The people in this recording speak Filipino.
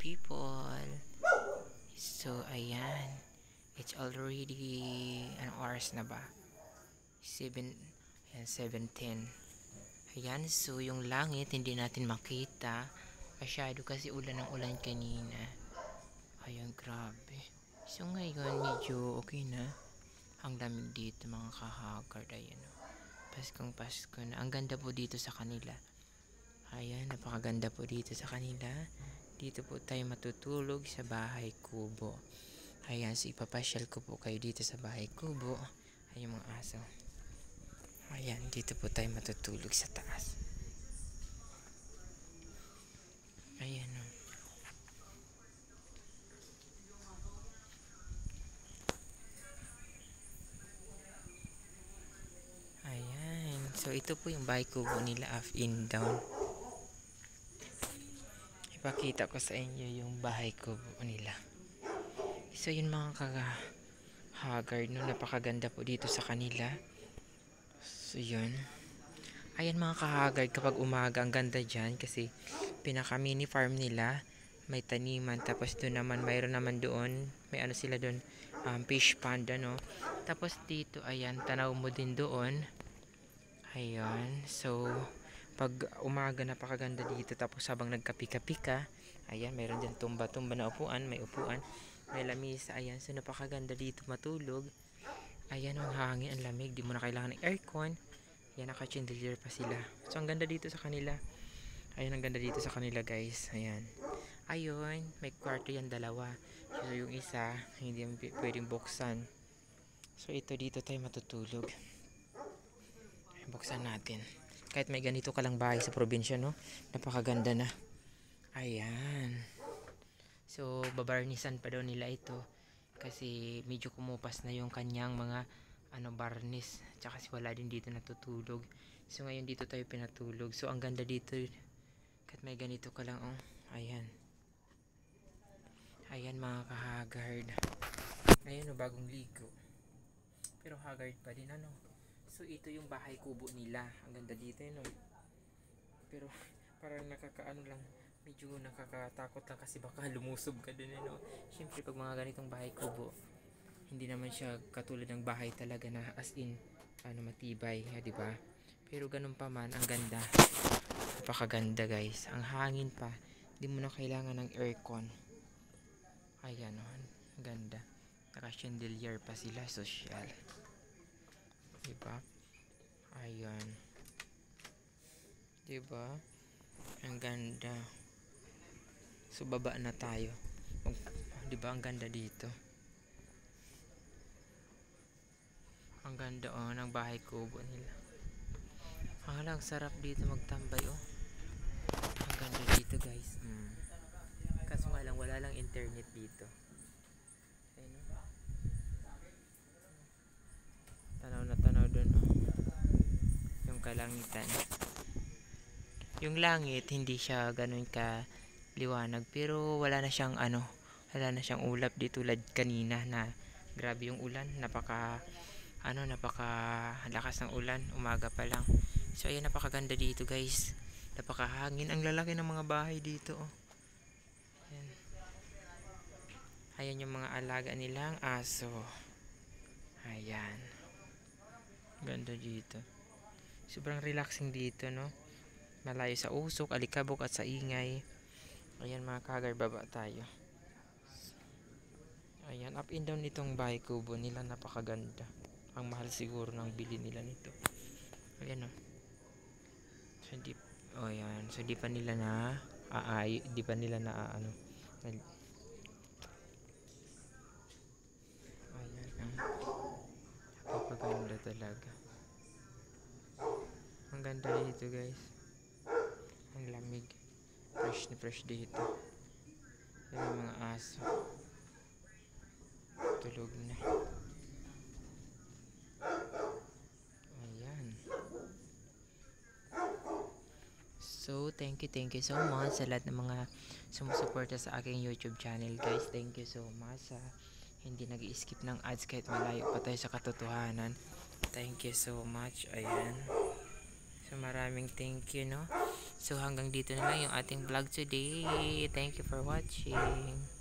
people. So, ayan. It's already, anong oras na ba? 7, ayan, 7:10. Ayan, so yung langit, hindi natin makita. Masyado kasi ulan ng ulan kanina. Ayan, grabe. So, ngayon, medyo okay na. Ang lamig dito, mga kahagard. Ayan, oh. Paskong Pasko na. Ang ganda po dito sa kanila. Ayan, napakaganda po dito sa kanila. Dito po tayo matutulog sa bahay kubo. Ayan, so ipapasyal ko po kayo dito sa bahay kubo. Ayan mga aso. Ayan, dito po tayo matutulog sa taas. Ayan o. Ayan, so ito po yung bahay kubo nila, up and down. Ipakita ko sa inyo yung bahay kubo nila. So yun mga kahagard, no, napakaganda po dito sa kanila. So yun. Ayan mga kahagard, kapag umaga ang ganda dyan kasi pinaka mini farm nila, may taniman, tapos doon naman mayroon naman doon, may ano sila doon, fish pond ano. Tapos dito ayan, tanaw mo din doon. Ayan, so pag umaga napakaganda dito, tapos habang nagkapi-kapi ka, ayan, mayroon din tumba-tumba na upuan, may upuan, may lamisa, ayan, so napakaganda dito matulog. Ayan, ang hangin, ang lamig, di mo na kailangan ng aircon. Ayan, naka-chandelier pa sila. So ang ganda dito sa kanila. Ayan, ang ganda dito sa kanila guys. Ayan. Ayun, may kwarto yan, dalawa. So yung isa, hindi pwedeng buksan. So ito, dito tayo matutulog. Buksan natin. Kahit may ganito ka lang bahay sa probinsya, no? Napakaganda na. Ayan. So, babarnisan pa daw nila ito. Kasi medyo kumupas na yung kanyang mga barnis. Tsaka kasi wala din dito natutulog. So, ngayon dito tayo pinatulog. So, ang ganda dito. Kahit may ganito ka lang, oh. Ayan. Ayan mga kahagard. Ayan, oh, bagong ligo. Pero haggard pa din, ano. So, ito yung bahay kubo nila. Ang ganda dito, no. Pero, parang nakakaano lang. Medyo nakakatakot lang kasi baka lumusob ka din, no. Siyempre, pag mga ganitong bahay kubo, hindi naman siya katulad ng bahay talaga na as in, matibay, di ba? Pero ganun pa man, ang ganda. Napakaganda, guys. Ang hangin pa. Hindi mo na kailangan ng aircon. Ayan, oh. Ang ganda. Naka-chandelier pa sila, social. Diba? Ayan. Diba? Ang ganda. So, baba na tayo. Diba? Ang ganda dito. Ang ganda, oh, ng bahay kubo nila. Ang sarap dito magtambay, oh. Ang ganda dito, guys. Kaso nga lang, wala lang internet dito. Ayun, oh. Tanaw na tanaw dun, oh. Yung kalangitan. Yung langit, hindi siya ganun ka liwanag, pero wala na siyang wala na siyang ulap di tulad kanina na grabe yung ulan, napaka lakas ng ulan, umaga pa lang. So ayan, napakaganda dito guys, napakahangin, ang lalaki ng mga bahay dito, oh. Ayan. Ayan yung mga alaga nilang aso. Ayan, ganda dito, sobrang relaxing dito, no, malayo sa usok, alikabok at sa ingay. Ayan mga kagar, baba tayo. Ayan, up and down itong bahay kubo nila, napakaganda. Ang mahal siguro ng bili nila nito. Ayan, oh. So di, oh yan, so di pa nila na di pa nila na ayan, napakaganda talaga. Ang ganda dito guys, ang lamig, fresh na fresh dito. Yung mga aso tulog na. Ayan. So, thank you so much sa lahat ng mga sumusuporta sa aking YouTube channel, guys. Thank you so much sa hindi nag-i-skip ng ads kahit malayo pa tayo sa katotohanan. Thank you so much. Ayan. So, maraming thank you, no. So hanggang dito na lang yung ating vlog today. Thank you for watching.